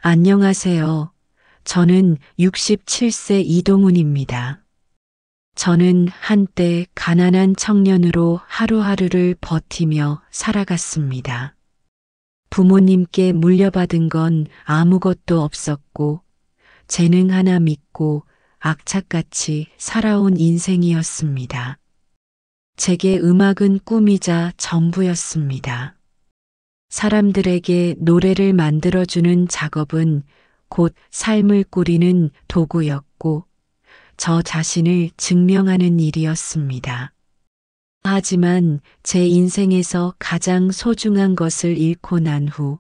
안녕하세요. 저는 67세 이동훈입니다. 저는 한때 가난한 청년으로 하루하루를 버티며 살아갔습니다. 부모님께 물려받은 건 아무것도 없었고, 재능 하나 믿고 악착같이 살아온 인생이었습니다. 제게 음악은 꿈이자 전부였습니다. 사람들에게 노래를 만들어주는 작업은 곧 삶을 꾸리는 도구였고, 저 자신을 증명하는 일이었습니다. 하지만 제 인생에서 가장 소중한 것을 잃고 난 후,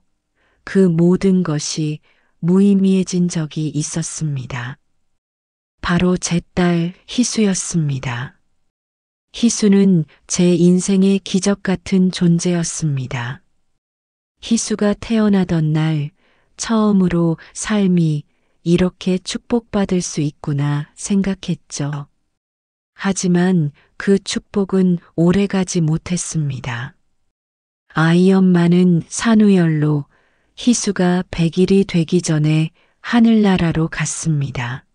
그 모든 것이 무의미해진 적이 있었습니다. 바로 제 딸 희수였습니다. 희수는 제 인생의 기적 같은 존재였습니다. 희수가 태어나던 날 처음으로 삶이 이렇게 축복받을 수 있구나 생각했죠. 하지만 그 축복은 오래가지 못했습니다. 아이 엄마는 산후열로 희수가 100일이 되기 전에 하늘나라로 갔습니다.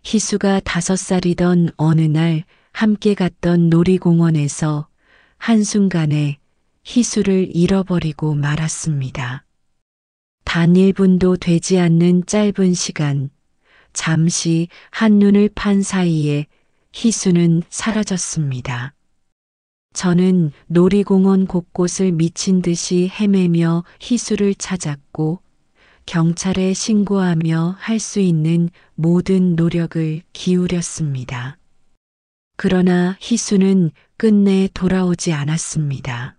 희수가 5살이던 어느 날 함께 갔던 놀이공원에서 한순간에 희수를 잃어버리고 말았습니다. 단 1분도 되지 않는 짧은 시간, 잠시 한눈을 판 사이에 희수는 사라졌습니다. 저는 놀이공원 곳곳을 미친 듯이 헤매며 희수를 찾았고, 경찰에 신고하며 할 수 있는 모든 노력을 기울였습니다. 그러나 희수는 끝내 돌아오지 않았습니다.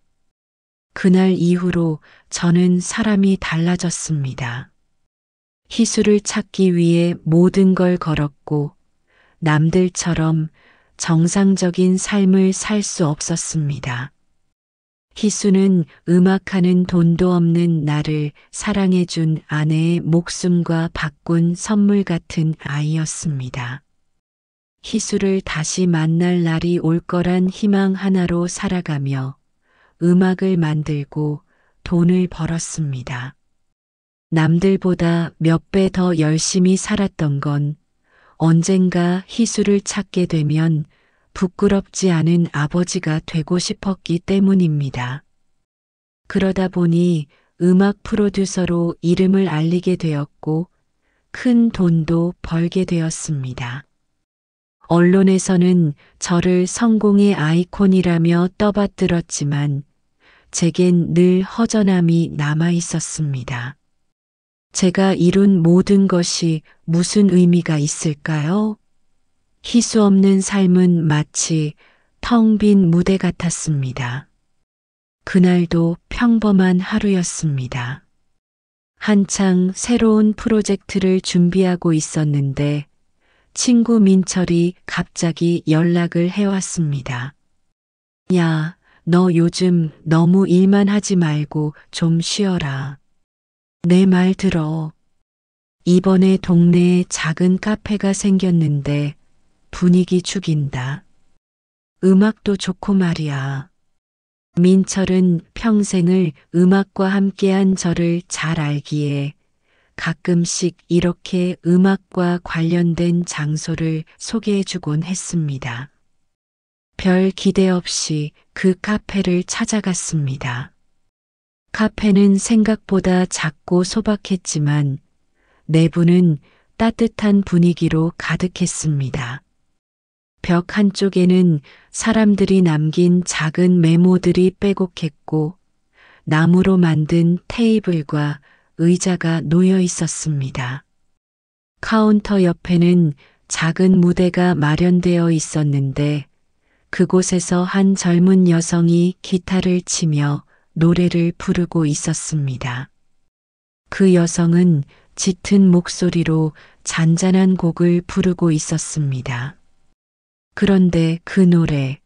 그날 이후로 저는 사람이 달라졌습니다. 희수를 찾기 위해 모든 걸 걸었고, 남들처럼 정상적인 삶을 살 수 없었습니다. 희수는 음악하는 돈도 없는 나를 사랑해준 아내의 목숨과 바꾼 선물 같은 아이였습니다. 희수를 다시 만날 날이 올 거란 희망 하나로 살아가며 음악을 만들고 돈을 벌었습니다. 남들보다 몇 배 더 열심히 살았던 건 언젠가 희수를 찾게 되면 부끄럽지 않은 아버지가 되고 싶었기 때문입니다. 그러다 보니 음악 프로듀서로 이름을 알리게 되었고 큰 돈도 벌게 되었습니다. 언론에서는 저를 성공의 아이콘이라며 떠받들었지만 제겐 늘 허전함이 남아 있었습니다. 제가 이룬 모든 것이 무슨 의미가 있을까요? 희수 없는 삶은 마치 텅 빈 무대 같았습니다. 그날도 평범한 하루였습니다. 한창 새로운 프로젝트를 준비하고 있었는데 친구 민철이 갑자기 연락을 해왔습니다. 야, 너 요즘 너무 일만 하지 말고 좀 쉬어라. 내 말 들어. 이번에 동네에 작은 카페가 생겼는데 분위기 죽인다. 음악도 좋고 말이야. 민철은 평생을 음악과 함께한 저를 잘 알기에 가끔씩 이렇게 음악과 관련된 장소를 소개해주곤 했습니다. 별 기대 없이 그 카페를 찾아갔습니다. 카페는 생각보다 작고 소박했지만 내부는 따뜻한 분위기로 가득했습니다. 벽 한쪽에는 사람들이 남긴 작은 메모들이 빼곡했고 나무로 만든 테이블과 의자가 놓여 있었습니다. 카운터 옆에는 작은 무대가 마련되어 있었는데 그곳에서 한 젊은 여성이 기타를 치며 노래를 부르고 있었습니다. 그 여성은 짙은 목소리로 잔잔한 곡을 부르고 있었습니다. 그런데 그 노래,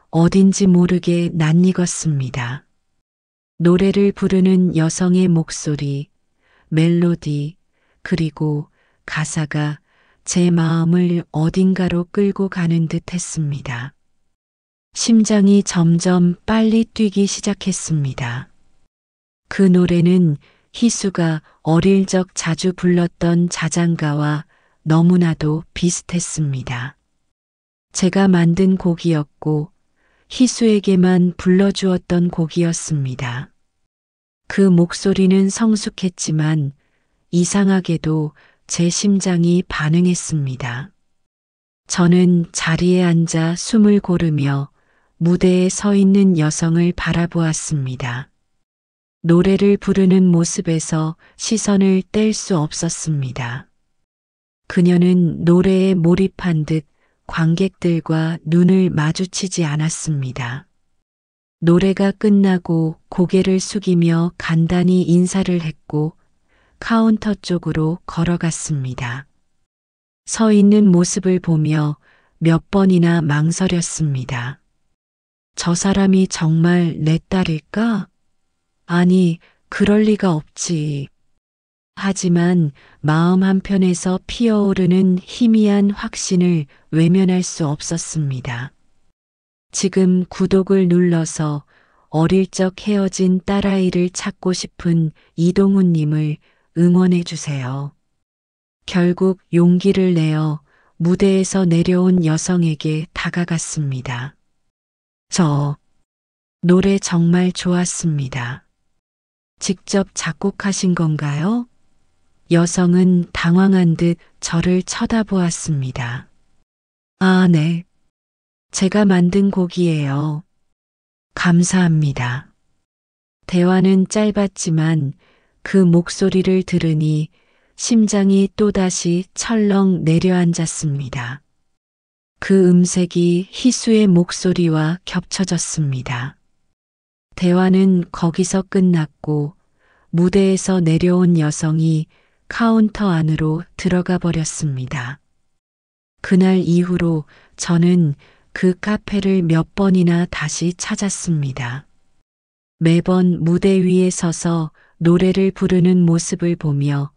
어딘지 모르게 낯익었습니다. 노래를 부르는 여성의 목소리, 멜로디, 그리고 가사가 제 마음을 어딘가로 끌고 가는 듯 했습니다. 심장이 점점 빨리 뛰기 시작했습니다. 그 노래는 희수가 어릴 적 자주 불렀던 자장가와 너무나도 비슷했습니다. 제가 만든 곡이었고 희수에게만 불러주었던 곡이었습니다. 그 목소리는 성숙했지만 이상하게도 제 심장이 반응했습니다. 저는 자리에 앉아 숨을 고르며 무대에 서 있는 여성을 바라보았습니다. 노래를 부르는 모습에서 시선을 뗄 수 없었습니다. 그녀는 노래에 몰입한 듯 관객들과 눈을 마주치지 않았습니다. 노래가 끝나고 고개를 숙이며 간단히 인사를 했고 카운터 쪽으로 걸어갔습니다. 서 있는 모습을 보며 몇 번이나 망설였습니다. 저 사람이 정말 내 딸일까? 아니, 그럴 리가 없지. 하지만 마음 한편에서 피어오르는 희미한 확신을 외면할 수 없었습니다. 지금 구독을 눌러서 어릴 적 헤어진 딸아이를 찾고 싶은 이동훈님을 응원해 주세요. 결국 용기를 내어 무대에서 내려온 여성에게 다가갔습니다. 저 노래 정말 좋았습니다. 직접 작곡하신 건가요? 여성은 당황한 듯 저를 쳐다보았습니다. 아, 네. 제가 만든 곡이에요. 감사합니다. 대화는 짧았지만 그 목소리를 들으니 심장이 또다시 철렁 내려앉았습니다. 그 음색이 희수의 목소리와 겹쳐졌습니다. 대화는 거기서 끝났고 무대에서 내려온 여성이 카운터 안으로 들어가 버렸습니다. 그날 이후로 저는 그 카페를 몇 번이나 다시 찾았습니다. 매번 무대 위에 서서 노래를 부르는 모습을 보며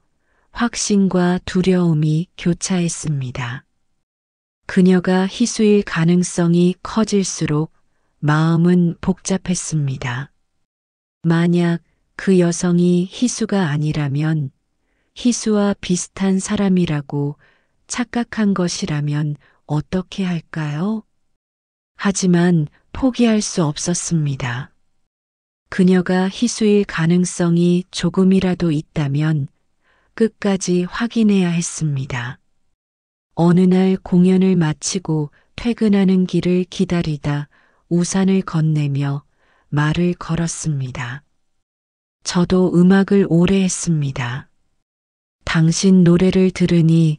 확신과 두려움이 교차했습니다. 그녀가 희수일 가능성이 커질수록 마음은 복잡했습니다. 만약 그 여성이 희수가 아니라면, 희수와 비슷한 사람이라고 착각한 것이라면 어떻게 할까요? 하지만 포기할 수 없었습니다. 그녀가 희수일 가능성이 조금이라도 있다면 끝까지 확인해야 했습니다. 어느 날 공연을 마치고 퇴근하는 길을 기다리다 우산을 건네며 말을 걸었습니다. 저도 음악을 오래 했습니다. 당신 노래를 들으니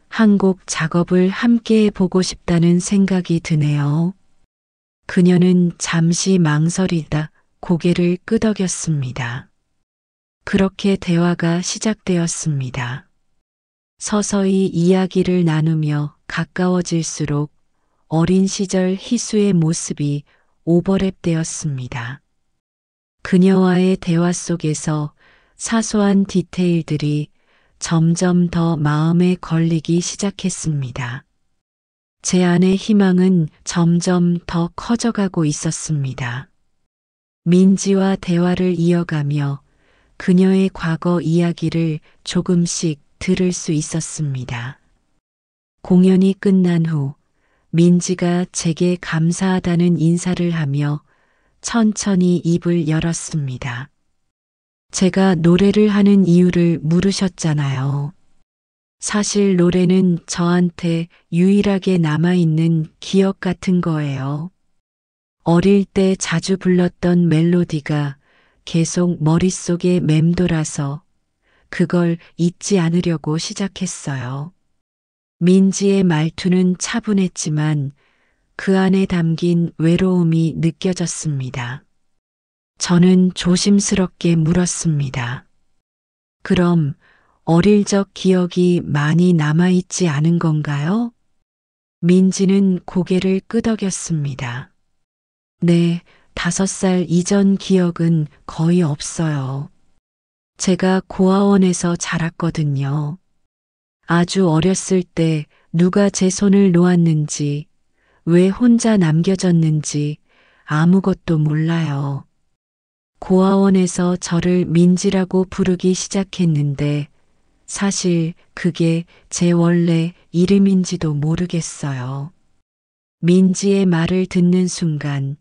한 곡 작업을 함께 해보고 싶다는 생각이 드네요. 그녀는 잠시 망설이다 고개를 끄덕였습니다. 그렇게 대화가 시작되었습니다. 서서히 이야기를 나누며 가까워질수록 어린 시절 희수의 모습이 오버랩되었습니다. 그녀와의 대화 속에서 사소한 디테일들이 점점 더 마음에 걸리기 시작했습니다. 제 안의 희망은 점점 더 커져가고 있었습니다. 민지와 대화를 이어가며 그녀의 과거 이야기를 조금씩 들을 수 있었습니다. 공연이 끝난 후 민지가 제게 감사하다는 인사를 하며 천천히 입을 열었습니다. 제가 노래를 하는 이유를 물으셨잖아요. 사실 노래는 저한테 유일하게 남아있는 기억 같은 거예요. 어릴 때 자주 불렀던 멜로디가 계속 머릿속에 맴돌아서 그걸 잊지 않으려고 시작했어요. 민지의 말투는 차분했지만 그 안에 담긴 외로움이 느껴졌습니다. 저는 조심스럽게 물었습니다. 그럼 어릴 적 기억이 많이 남아있지 않은 건가요? 민지는 고개를 끄덕였습니다. 네, 5살 이전 기억은 거의 없어요. 제가 고아원에서 자랐거든요. 아주 어렸을 때 누가 제 손을 놓았는지, 왜 혼자 남겨졌는지 아무것도 몰라요. 고아원에서 저를 민지라고 부르기 시작했는데 사실 그게 제 원래 이름인지도 모르겠어요. 민지의 말을 듣는 순간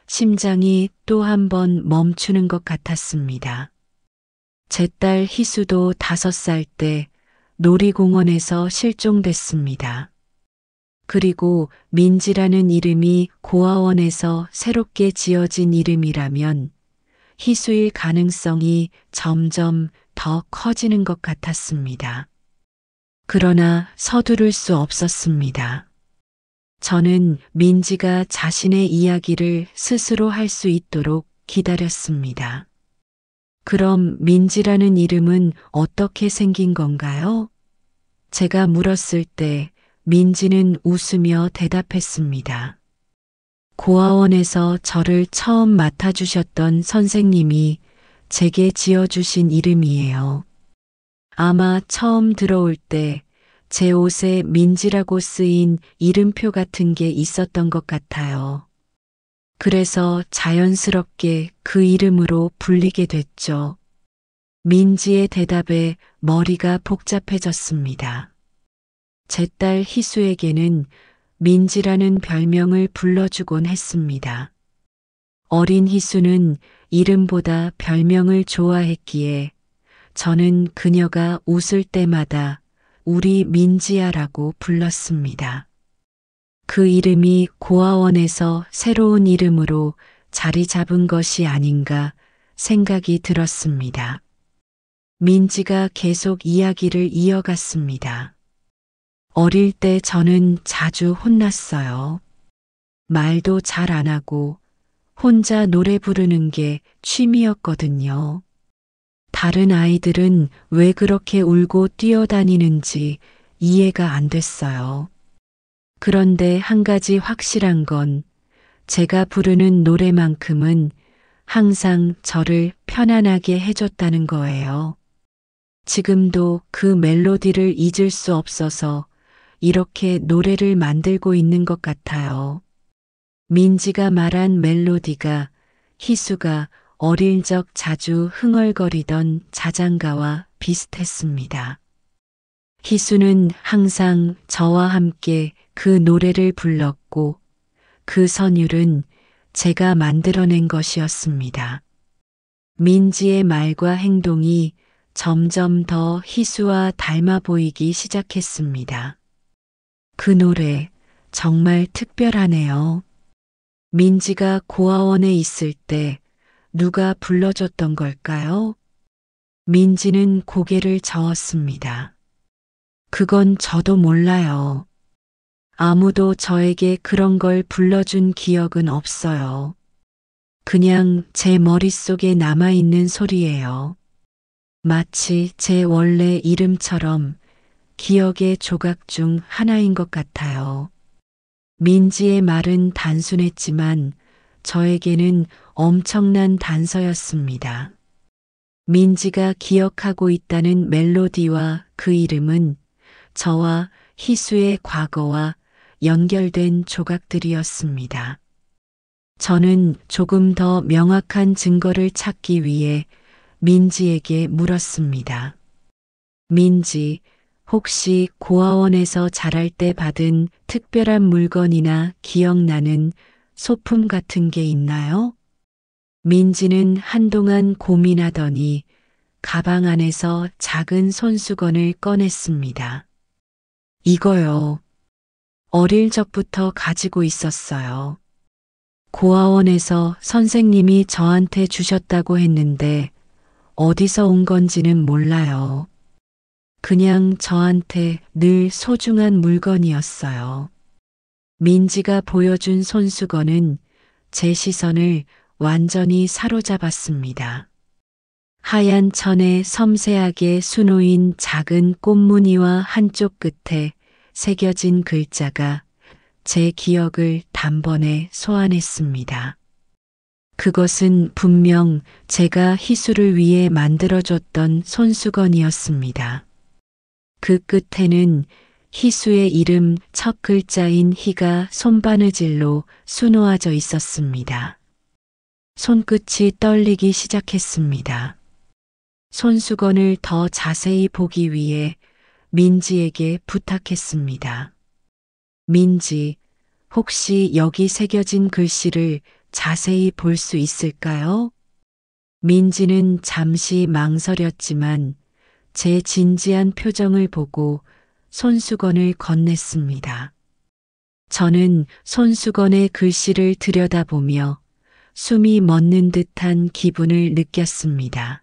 심장이 또 한 번 멈추는 것 같았습니다. 제 딸 희수도 5살 때 놀이공원에서 실종됐습니다. 그리고 민지라는 이름이 고아원에서 새롭게 지어진 이름이라면 희수일 가능성이 점점 더 커지는 것 같았습니다. 그러나 서두를 수 없었습니다. 저는 민지가 자신의 이야기를 스스로 할 수 있도록 기다렸습니다. 그럼 민지라는 이름은 어떻게 생긴 건가요? 제가 물었을 때 민지는 웃으며 대답했습니다. 고아원에서 저를 처음 맡아주셨던 선생님이 제게 지어주신 이름이에요. 아마 처음 들어올 때 제 옷에 민지라고 쓰인 이름표 같은 게 있었던 것 같아요. 그래서 자연스럽게 그 이름으로 불리게 됐죠. 민지의 대답에 머리가 복잡해졌습니다. 제 딸 희수에게는 민지라는 별명을 불러주곤 했습니다. 어린 희수는 이름보다 별명을 좋아했기에 저는 그녀가 웃을 때마다 우리 민지야라고 불렀습니다. 그 이름이 고아원에서 새로운 이름으로 자리 잡은 것이 아닌가 생각이 들었습니다. 민지가 계속 이야기를 이어갔습니다. 어릴 때 저는 자주 혼났어요. 말도 잘 안 하고 혼자 노래 부르는 게 취미였거든요. 다른 아이들은 왜 그렇게 울고 뛰어다니는지 이해가 안 됐어요. 그런데 한 가지 확실한 건 제가 부르는 노래만큼은 항상 저를 편안하게 해줬다는 거예요. 지금도 그 멜로디를 잊을 수 없어서 이렇게 노래를 만들고 있는 것 같아요. 민지가 말한 멜로디가 희수가 어릴 적 자주 흥얼거리던 자장가와 비슷했습니다. 희수는 항상 저와 함께 그 노래를 불렀고 그 선율은 제가 만들어낸 것이었습니다. 민지의 말과 행동이 점점 더 희수와 닮아 보이기 시작했습니다. 그 노래 정말 특별하네요. 민지가 고아원에 있을 때 누가 불러줬던 걸까요? 민지는 고개를 저었습니다. 그건 저도 몰라요. 아무도 저에게 그런 걸 불러준 기억은 없어요. 그냥 제 머릿속에 남아있는 소리예요. 마치 제 원래 이름처럼 기억의 조각 중 하나인 것 같아요. 민지의 말은 단순했지만 저에게는 엄청난 단서였습니다. 민지가 기억하고 있다는 멜로디와 그 이름은 저와 희수의 과거와 연결된 조각들이었습니다. 저는 조금 더 명확한 증거를 찾기 위해 민지에게 물었습니다. 민지, 혹시 고아원에서 자랄 때 받은 특별한 물건이나 기억나는 소품 같은 게 있나요? 민지는 한동안 고민하더니 가방 안에서 작은 손수건을 꺼냈습니다. 이거요. 어릴 적부터 가지고 있었어요. 고아원에서 선생님이 저한테 주셨다고 했는데 어디서 온 건지는 몰라요. 그냥 저한테 늘 소중한 물건이었어요. 민지가 보여준 손수건은 제 시선을 완전히 사로잡았습니다. 하얀 천에 섬세하게 수놓인 작은 꽃무늬와 한쪽 끝에 새겨진 글자가 제 기억을 단번에 소환했습니다. 그것은 분명 제가 희수를 위해 만들어줬던 손수건이었습니다. 그 끝에는 희수의 이름 첫 글자인 희가 손바느질로 수놓아져 있었습니다. 손끝이 떨리기 시작했습니다. 손수건을 더 자세히 보기 위해 민지에게 부탁했습니다. 민지, 혹시 여기 새겨진 글씨를 자세히 볼 수 있을까요? 민지는 잠시 망설였지만 제 진지한 표정을 보고 손수건을 건넸습니다. 저는 손수건의 글씨를 들여다보며 숨이 멎는 듯한 기분을 느꼈습니다.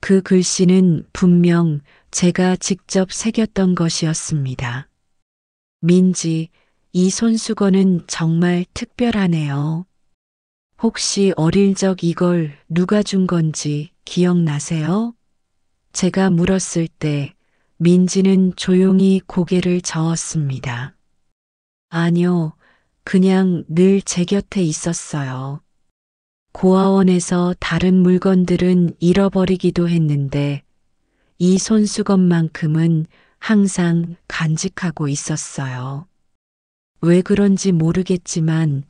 그 글씨는 분명 제가 직접 새겼던 것이었습니다. 민지, 이 손수건은 정말 특별하네요. 혹시 어릴 적 이걸 누가 준 건지 기억나세요? 제가 물었을 때 민지는 조용히 고개를 저었습니다. 아니요, 그냥 늘 제 곁에 있었어요. 고아원에서 다른 물건들은 잃어버리기도 했는데 이 손수건만큼은 항상 간직하고 있었어요. 왜 그런지 모르겠지만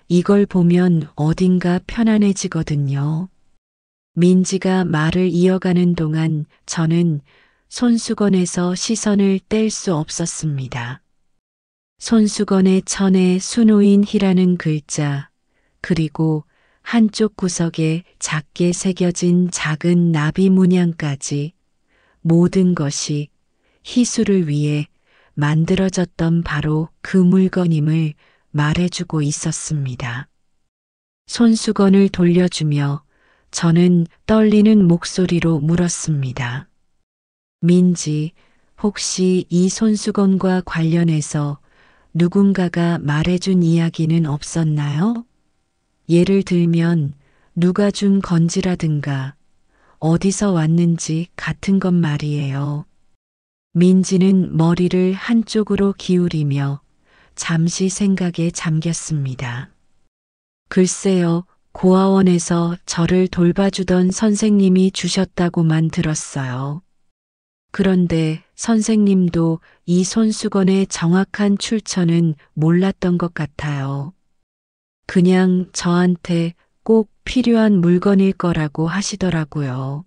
이걸 보면 어딘가 편안해지거든요. 민지가 말을 이어가는 동안 저는 손수건에서 시선을 뗄 수 없었습니다. 손수건의 천에 수노인 희라는 글자, 그리고 한쪽 구석에 작게 새겨진 작은 나비 문양까지 모든 것이 희수를 위해 만들어졌던 바로 그 물건임을 말해주고 있었습니다. 손수건을 돌려주며 저는 떨리는 목소리로 물었습니다. 민지, 혹시 이 손수건과 관련해서 누군가가 말해준 이야기는 없었나요? 예를 들면 누가 준 건지라든가 어디서 왔는지 같은 것 말이에요. 민지는 머리를 한쪽으로 기울이며 잠시 생각에 잠겼습니다. 글쎄요, 고아원에서 저를 돌봐주던 선생님이 주셨다고만 들었어요. 그런데 선생님도 이 손수건의 정확한 출처는 몰랐던 것 같아요. 그냥 저한테 꼭 필요한 물건일 거라고 하시더라고요.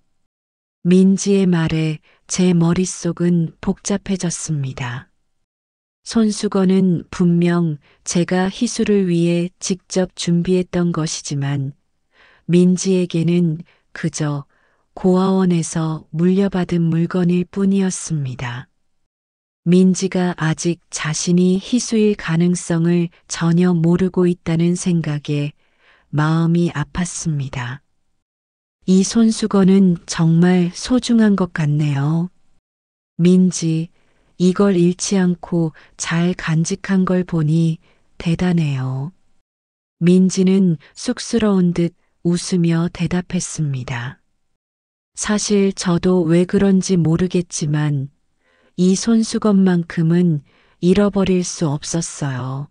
민지의 말에 제 머릿속은 복잡해졌습니다. 손수건은 분명 제가 희수를 위해 직접 준비했던 것이지만 민지에게는 그저 고아원에서 물려받은 물건일 뿐이었습니다. 민지가 아직 자신이 희수일 가능성을 전혀 모르고 있다는 생각에 마음이 아팠습니다. 이 손수건은 정말 소중한 것 같네요. 민지, 이걸 잃지 않고 잘 간직한 걸 보니 대단해요. 민지는 쑥스러운 듯 웃으며 대답했습니다. 사실 저도 왜 그런지 모르겠지만 이 손수건만큼은 잃어버릴 수 없었어요.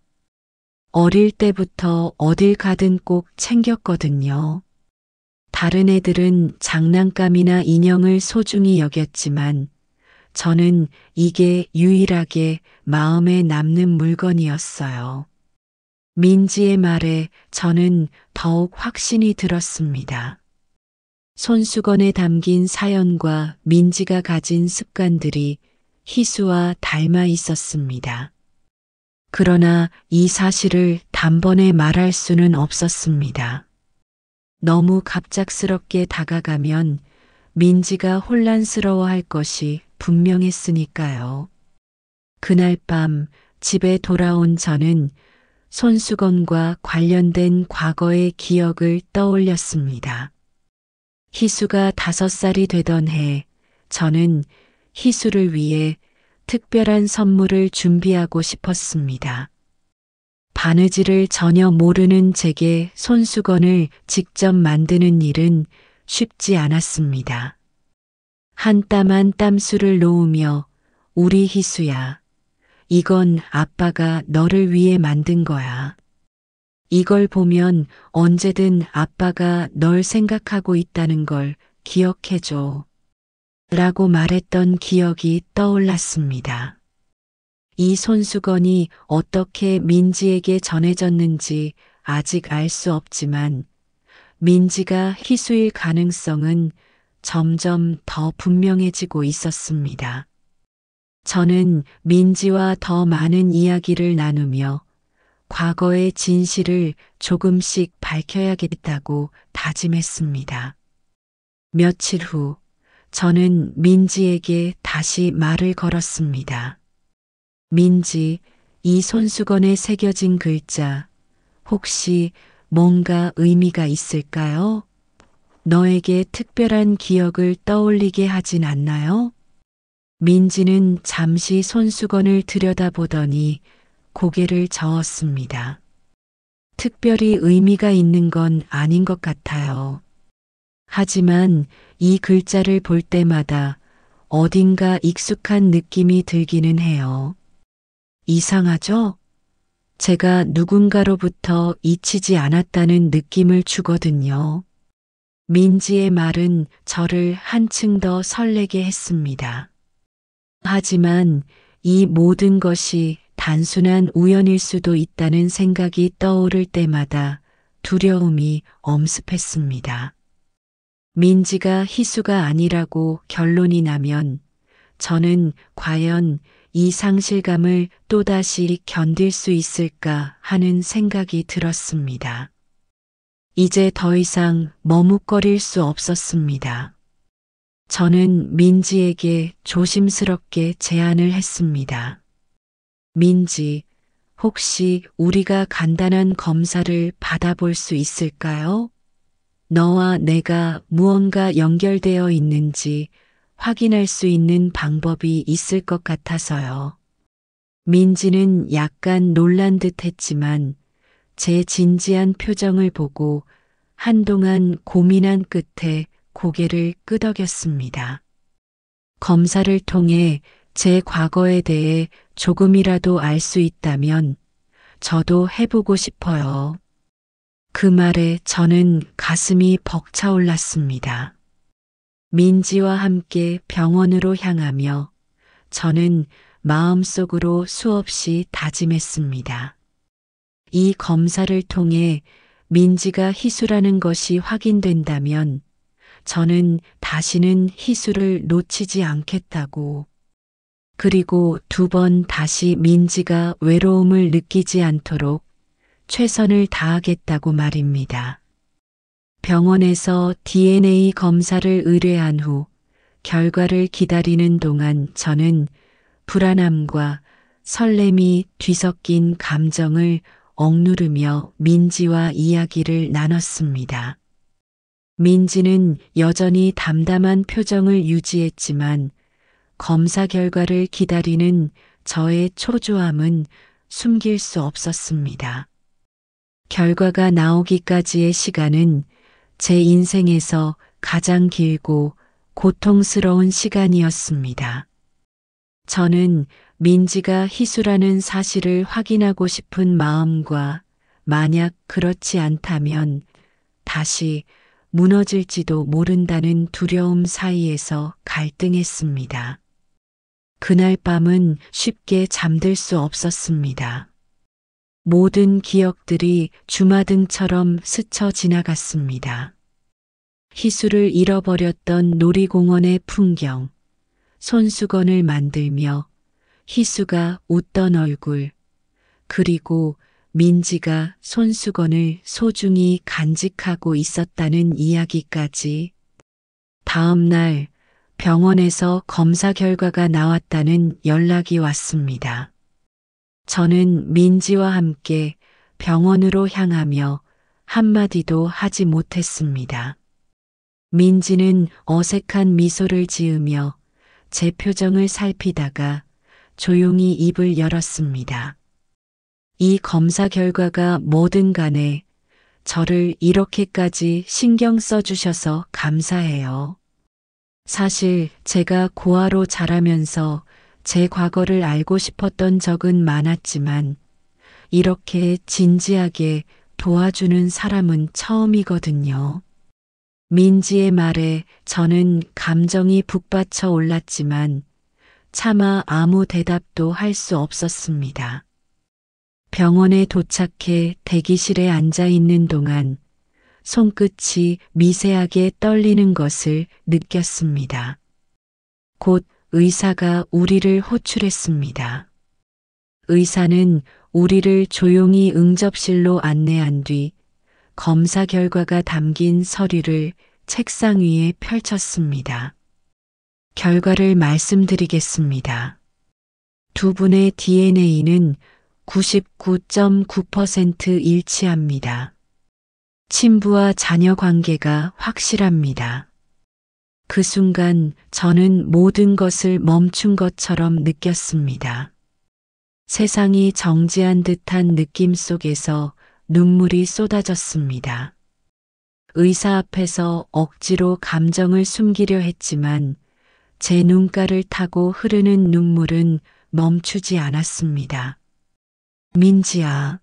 어릴 때부터 어딜 가든 꼭 챙겼거든요. 다른 애들은 장난감이나 인형을 소중히 여겼지만 저는 이게 유일하게 마음에 남는 물건이었어요. 민지의 말에 저는 더욱 확신이 들었습니다. 손수건에 담긴 사연과 민지가 가진 습관들이 희수와 닮아 있었습니다. 그러나 이 사실을 단번에 말할 수는 없었습니다. 너무 갑작스럽게 다가가면 민지가 혼란스러워할 것이 분명했으니까요. 그날 밤 집에 돌아온 저는 손수건과 관련된 과거의 기억을 떠올렸습니다. 희수가 5살이 되던 해, 저는 희수를 위해 특별한 선물을 준비하고 싶었습니다. 바느질을 전혀 모르는 제게 손수건을 직접 만드는 일은 쉽지 않았습니다. 한 땀 한 땀수를 놓으며 우리 희수야, 이건 아빠가 너를 위해 만든 거야. 이걸 보면 언제든 아빠가 널 생각하고 있다는 걸 기억해줘. 라고 말했던 기억이 떠올랐습니다. 이 손수건이 어떻게 민지에게 전해졌는지 아직 알 수 없지만 민지가 희수일 가능성은 점점 더 분명해지고 있었습니다. 저는 민지와 더 많은 이야기를 나누며 과거의 진실을 조금씩 밝혀야겠다고 다짐했습니다. 며칠 후 저는 민지에게 다시 말을 걸었습니다. 민지, 이 손수건에 새겨진 글자 혹시 뭔가 의미가 있을까요? 너에게 특별한 기억을 떠올리게 하진 않나요? 민지는 잠시 손수건을 들여다보더니 고개를 저었습니다. 특별히 의미가 있는 건 아닌 것 같아요. 하지만 이 글자를 볼 때마다 어딘가 익숙한 느낌이 들기는 해요. 이상하죠? 제가 누군가로부터 잊히지 않았다는 느낌을 주거든요. 민지의 말은 저를 한층 더 설레게 했습니다. 하지만 이 모든 것이 단순한 우연일 수도 있다는 생각이 떠오를 때마다 두려움이 엄습했습니다. 민지가 희수가 아니라고 결론이 나면 저는 과연 이 상실감을 또다시 견딜 수 있을까 하는 생각이 들었습니다. 이제 더 이상 머뭇거릴 수 없었습니다. 저는 민지에게 조심스럽게 제안을 했습니다. 민지, 혹시 우리가 간단한 검사를 받아볼 수 있을까요? 너와 내가 무언가 연결되어 있는지 확인할 수 있는 방법이 있을 것 같아서요. 민지는 약간 놀란 듯 했지만 제 진지한 표정을 보고 한동안 고민한 끝에 고개를 끄덕였습니다. 검사를 통해 제 과거에 대해 조금이라도 알 수 있다면 저도 해보고 싶어요. 그 말에 저는 가슴이 벅차올랐습니다. 민지와 함께 병원으로 향하며 저는 마음속으로 수없이 다짐했습니다. 이 검사를 통해 민지가 희수라는 것이 확인된다면 저는 다시는 희수를 놓치지 않겠다고. 그리고 두 번 다시 민지가 외로움을 느끼지 않도록 최선을 다하겠다고 말입니다. 병원에서 DNA 검사를 의뢰한 후 결과를 기다리는 동안 저는 불안함과 설렘이 뒤섞인 감정을 억누르며 민지와 이야기를 나눴습니다. 민지는 여전히 담담한 표정을 유지했지만 검사 결과를 기다리는 저의 초조함은 숨길 수 없었습니다. 결과가 나오기까지의 시간은 제 인생에서 가장 길고 고통스러운 시간이었습니다. 저는 민지가 희수라는 사실을 확인하고 싶은 마음과 만약 그렇지 않다면 다시 무너질지도 모른다는 두려움 사이에서 갈등했습니다. 그날 밤은 쉽게 잠들 수 없었습니다. 모든 기억들이 주마등처럼 스쳐 지나갔습니다. 희수를 잃어버렸던 놀이공원의 풍경, 손수건을 만들며 희수가 웃던 얼굴, 그리고 민지가 손수건을 소중히 간직하고 있었다는 이야기까지. 다음 날 병원에서 검사 결과가 나왔다는 연락이 왔습니다. 저는 민지와 함께 병원으로 향하며 한마디도 하지 못했습니다. 민지는 어색한 미소를 지으며 제 표정을 살피다가 조용히 입을 열었습니다. 이 검사 결과가 뭐든 간에 저를 이렇게까지 신경 써주셔서 감사해요. 사실 제가 고아로 자라면서 제 과거를 알고 싶었던 적은 많았지만 이렇게 진지하게 도와주는 사람은 처음이거든요. 민지의 말에 저는 감정이 북받쳐 올랐지만 차마 아무 대답도 할 수 없었습니다. 병원에 도착해 대기실에 앉아 있는 동안 손끝이 미세하게 떨리는 것을 느꼈습니다. 곧 의사가 우리를 호출했습니다. 의사는 우리를 조용히 응접실로 안내한 뒤 검사 결과가 담긴 서류를 책상 위에 펼쳤습니다. 결과를 말씀드리겠습니다. 두 분의 DNA는 99.9% 일치합니다. 친부와 자녀 관계가 확실합니다. 그 순간 저는 모든 것을 멈춘 것처럼 느꼈습니다. 세상이 정지한 듯한 느낌 속에서 눈물이 쏟아졌습니다. 의사 앞에서 억지로 감정을 숨기려 했지만 제 눈가를 타고 흐르는 눈물은 멈추지 않았습니다. 민지야.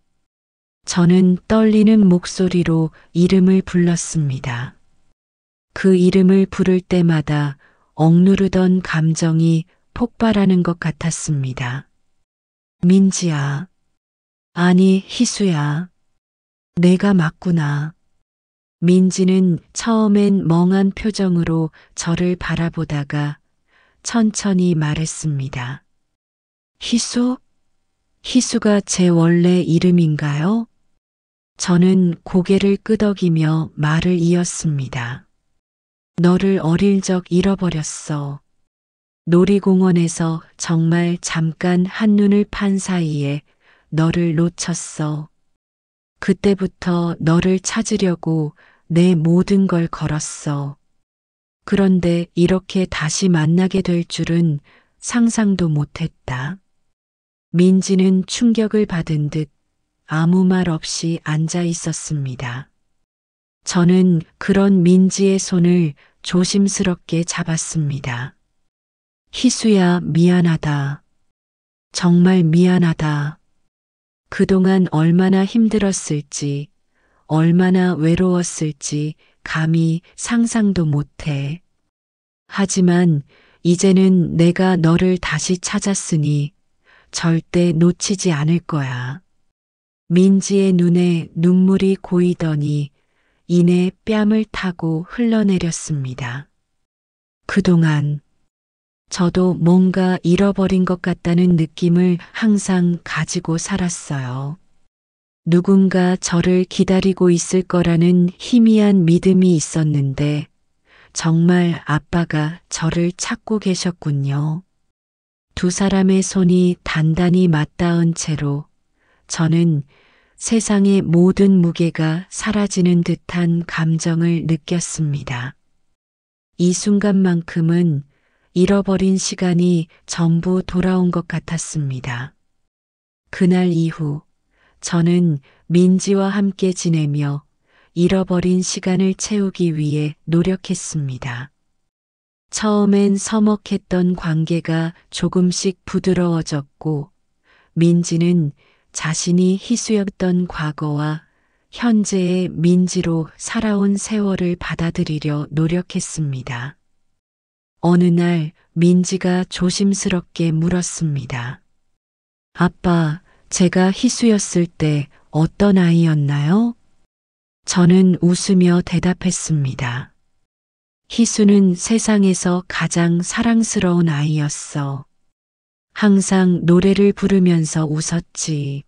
저는 떨리는 목소리로 이름을 불렀습니다. 그 이름을 부를 때마다 억누르던 감정이 폭발하는 것 같았습니다. 민지야. 아니, 희수야. 내가 맞구나. 민지는 처음엔 멍한 표정으로 저를 바라보다가 천천히 말했습니다. 희수? 희수가 제 원래 이름인가요? 저는 고개를 끄덕이며 말을 이었습니다. 너를 어릴 적 잃어버렸어. 놀이공원에서 정말 잠깐 한눈을 판 사이에 너를 놓쳤어. 그때부터 너를 찾으려고 내 모든 걸 걸었어. 그런데 이렇게 다시 만나게 될 줄은 상상도 못했다. 민지는 충격을 받은 듯 아무 말 없이 앉아 있었습니다. 저는 그런 민지의 손을 조심스럽게 잡았습니다. 희수야, 미안하다. 정말 미안하다. 그동안 얼마나 힘들었을지, 얼마나 외로웠을지 감히 상상도 못해. 하지만 이제는 내가 너를 다시 찾았으니 절대 놓치지 않을 거야. 민지의 눈에 눈물이 고이더니 이내 뺨을 타고 흘러내렸습니다. 그동안 저도 뭔가 잃어버린 것 같다는 느낌을 항상 가지고 살았어요. 누군가 저를 기다리고 있을 거라는 희미한 믿음이 있었는데 정말 아빠가 저를 찾고 계셨군요. 두 사람의 손이 단단히 맞닿은 채로 저는 세상의 모든 무게가 사라지는 듯한 감정을 느꼈습니다. 이 순간만큼은 잃어버린 시간이 전부 돌아온 것 같았습니다. 그날 이후 저는 민지와 함께 지내며 잃어버린 시간을 채우기 위해 노력했습니다. 처음엔 서먹했던 관계가 조금씩 부드러워졌고 민지는 자신이 희수였던 과거와 현재의 민지로 살아온 세월을 받아들이려 노력했습니다. 어느 날 민지가 조심스럽게 물었습니다. 아빠, 제가 희수였을 때 어떤 아이였나요? 저는 웃으며 대답했습니다. 희수는 세상에서 가장 사랑스러운 아이였어. 항상 노래를 부르면서 웃었지.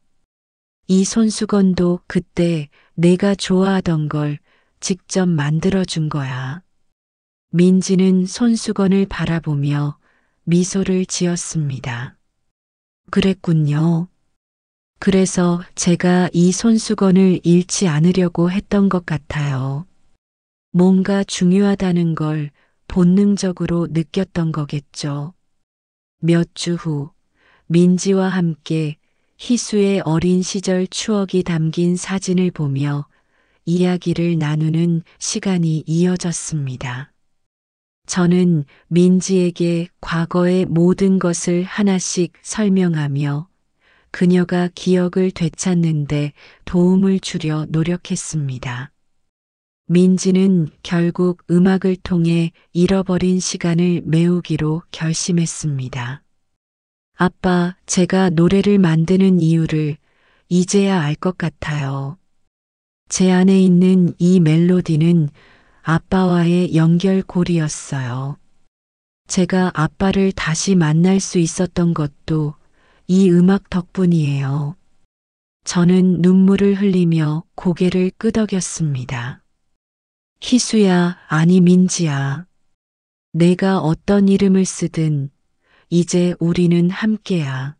이 손수건도 그때 내가 좋아하던 걸 직접 만들어준 거야. 민지는 손수건을 바라보며 미소를 지었습니다. 그랬군요. 그래서 제가 이 손수건을 잃지 않으려고 했던 것 같아요. 뭔가 중요하다는 걸 본능적으로 느꼈던 거겠죠. 몇 주 후 민지와 함께 희수의 어린 시절 추억이 담긴 사진을 보며 이야기를 나누는 시간이 이어졌습니다. 저는 민지에게 과거의 모든 것을 하나씩 설명하며 그녀가 기억을 되찾는데 도움을 주려 노력했습니다. 민지는 결국 음악을 통해 잃어버린 시간을 메우기로 결심했습니다. 아빠, 제가 노래를 만드는 이유를 이제야 알 것 같아요. 제 안에 있는 이 멜로디는 아빠와의 연결고리였어요. 제가 아빠를 다시 만날 수 있었던 것도 이 음악 덕분이에요. 저는 눈물을 흘리며 고개를 끄덕였습니다. 희수야, 아니 민지야. 내가 어떤 이름을 쓰든 이제 우리는 함께야.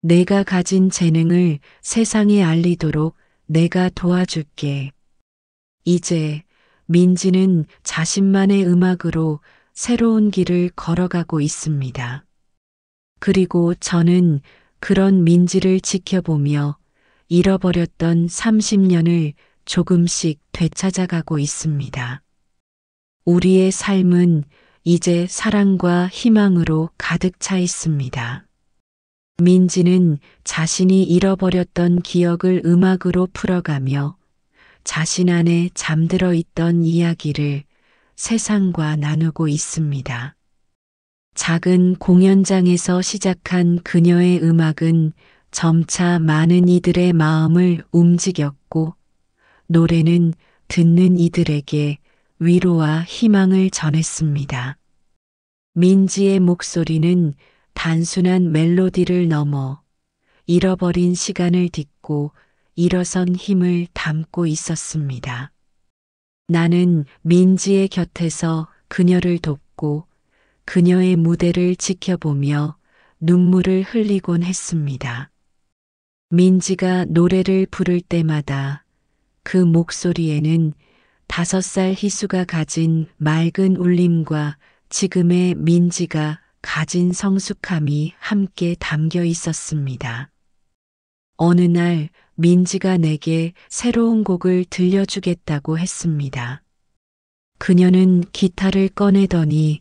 내가 가진 재능을 세상에 알리도록 내가 도와줄게. 이제 민지는 자신만의 음악으로 새로운 길을 걸어가고 있습니다. 그리고 저는 그런 민지를 지켜보며 잃어버렸던 30년을 조금씩 되찾아가고 있습니다. 우리의 삶은 이제 사랑과 희망으로 가득 차 있습니다. 민지는 자신이 잃어버렸던 기억을 음악으로 풀어가며 자신 안에 잠들어 있던 이야기를 세상과 나누고 있습니다. 작은 공연장에서 시작한 그녀의 음악은 점차 많은 이들의 마음을 움직였고, 노래는 듣는 이들에게 위로와 희망을 전했습니다. 민지의 목소리는 단순한 멜로디를 넘어 잃어버린 시간을 딛고 일어선 힘을 담고 있었습니다. 나는 민지의 곁에서 그녀를 돕고 그녀의 무대를 지켜보며 눈물을 흘리곤 했습니다. 민지가 노래를 부를 때마다 그 목소리에는 5살 희수가 가진 맑은 울림과 지금의 민지가 가진 성숙함이 함께 담겨 있었습니다. 어느 날 민지가 내게 새로운 곡을 들려주겠다고 했습니다. 그녀는 기타를 꺼내더니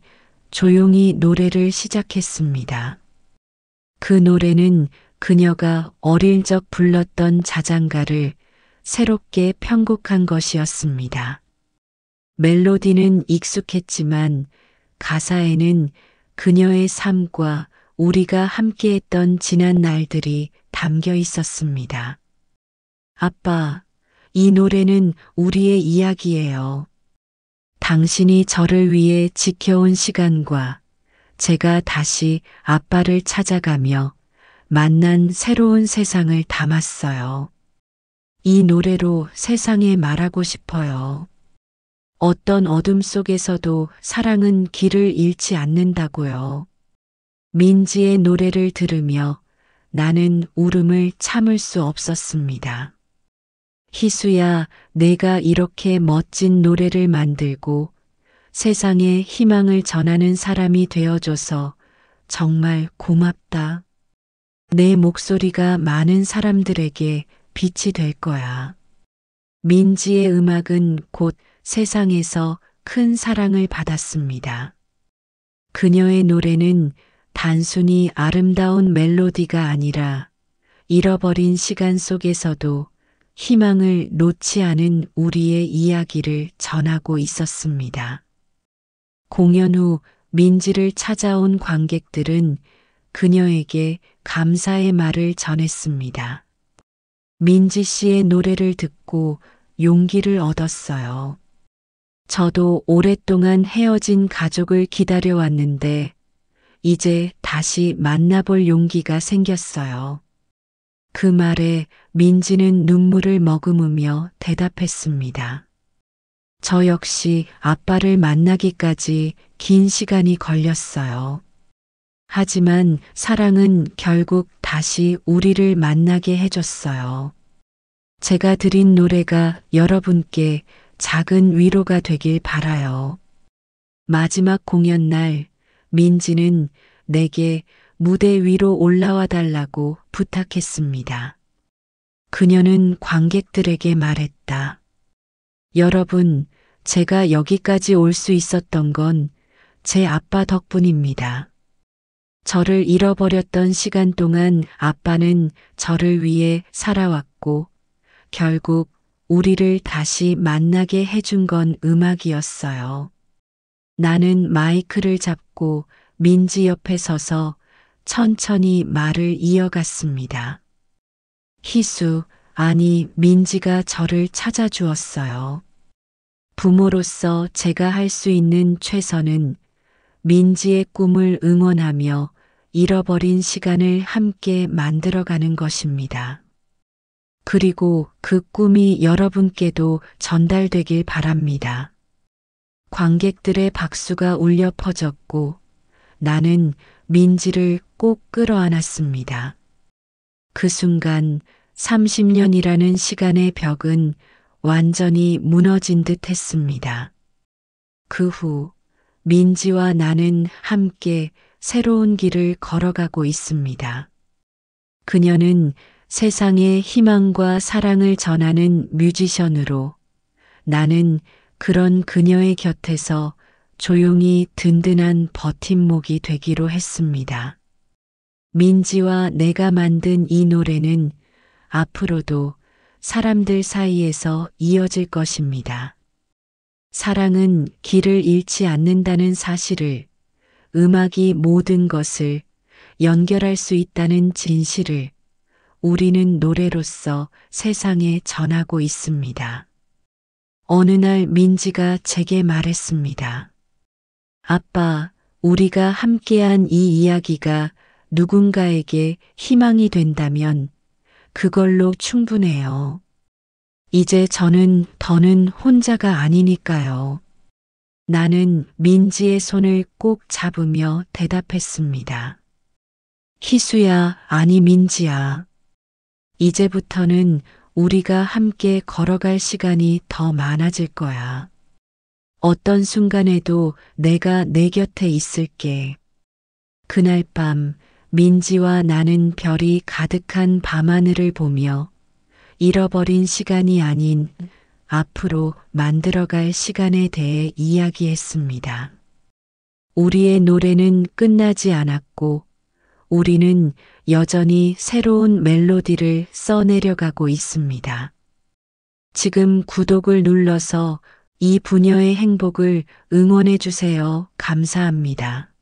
조용히 노래를 시작했습니다. 그 노래는 그녀가 어릴 적 불렀던 자장가를 새롭게 편곡한 것이었습니다. 멜로디는 익숙했지만 가사에는 그녀의 삶과 우리가 함께했던 지난 날들이 담겨 있었습니다. 아빠, 이 노래는 우리의 이야기예요. 당신이 저를 위해 지켜온 시간과 제가 다시 아빠를 찾아가며 만난 새로운 세상을 담았어요. 이 노래로 세상에 말하고 싶어요. 어떤 어둠 속에서도 사랑은 길을 잃지 않는다고요. 민지의 노래를 들으며 나는 울음을 참을 수 없었습니다. 희수야, 내가 이렇게 멋진 노래를 만들고 세상에 희망을 전하는 사람이 되어줘서 정말 고맙다. 내 목소리가 많은 사람들에게 빛이 될 거야. 민지의 음악은 곧 세상에서 큰 사랑을 받았습니다. 그녀의 노래는 단순히 아름다운 멜로디가 아니라 잃어버린 시간 속에서도 희망을 놓지 않은 우리의 이야기를 전하고 있었습니다. 공연 후 민지를 찾아온 관객들은 그녀에게 감사의 말을 전했습니다. 민지 씨의 노래를 듣고 용기를 얻었어요. 저도 오랫동안 헤어진 가족을 기다려왔는데 이제 다시 만나볼 용기가 생겼어요. 그 말에 민지는 눈물을 머금으며 대답했습니다. 저 역시 아빠를 만나기까지 긴 시간이 걸렸어요. 하지만 사랑은 결국 다시 우리를 만나게 해줬어요. 제가 드린 노래가 여러분께 작은 위로가 되길 바라요. 마지막 공연 날 민지는 내게 무대 위로 올라와 달라고 부탁했습니다. 그녀는 관객들에게 말했다. 여러분, 제가 여기까지 올 수 있었던 건 제 아빠 덕분입니다. 저를 잃어버렸던 시간 동안 아빠는 저를 위해 살아왔고 결국 우리를 다시 만나게 해준 건 음악이었어요. 나는 마이크를 잡고 민지 옆에 서서 천천히 말을 이어갔습니다. 희수, 아니, 민지가 저를 찾아주었어요. 부모로서 제가 할 수 있는 최선은 민지의 꿈을 응원하며 잃어버린 시간을 함께 만들어가는 것입니다. 그리고 그 꿈이 여러분께도 전달되길 바랍니다. 관객들의 박수가 울려 퍼졌고 나는 민지를 꼭 끌어안았습니다. 그 순간 30년이라는 시간의 벽은 완전히 무너진 듯 했습니다. 그 후 민지와 나는 함께 새로운 길을 걸어가고 있습니다. 그녀는 세상에 희망과 사랑을 전하는 뮤지션으로, 나는 그런 그녀의 곁에서 조용히 든든한 버팀목이 되기로 했습니다. 민지와 내가 만든 이 노래는 앞으로도 사람들 사이에서 이어질 것입니다. 사랑은 길을 잃지 않는다는 사실을, 음악이 모든 것을 연결할 수 있다는 진실을 우리는 노래로서 세상에 전하고 있습니다. 어느 날 민지가 제게 말했습니다. 아빠, 우리가 함께한 이 이야기가 누군가에게 희망이 된다면 그걸로 충분해요. 이제 저는 더는 혼자가 아니니까요. 나는 민지의 손을 꼭 잡으며 대답했습니다. 희수야, 아니 민지야. 이제부터는 우리가 함께 걸어갈 시간이 더 많아질 거야. 어떤 순간에도 내가 내 곁에 있을게. 그날 밤 민지와 나는 별이 가득한 밤하늘을 보며 잃어버린 시간이 아닌 앞으로 만들어갈 시간에 대해 이야기했습니다. 우리의 노래는 끝나지 않았고 우리는 여전히 새로운 멜로디를 써내려가고 있습니다. 지금 구독을 눌러서 이 부녀의 행복을 응원해 주세요. 감사합니다.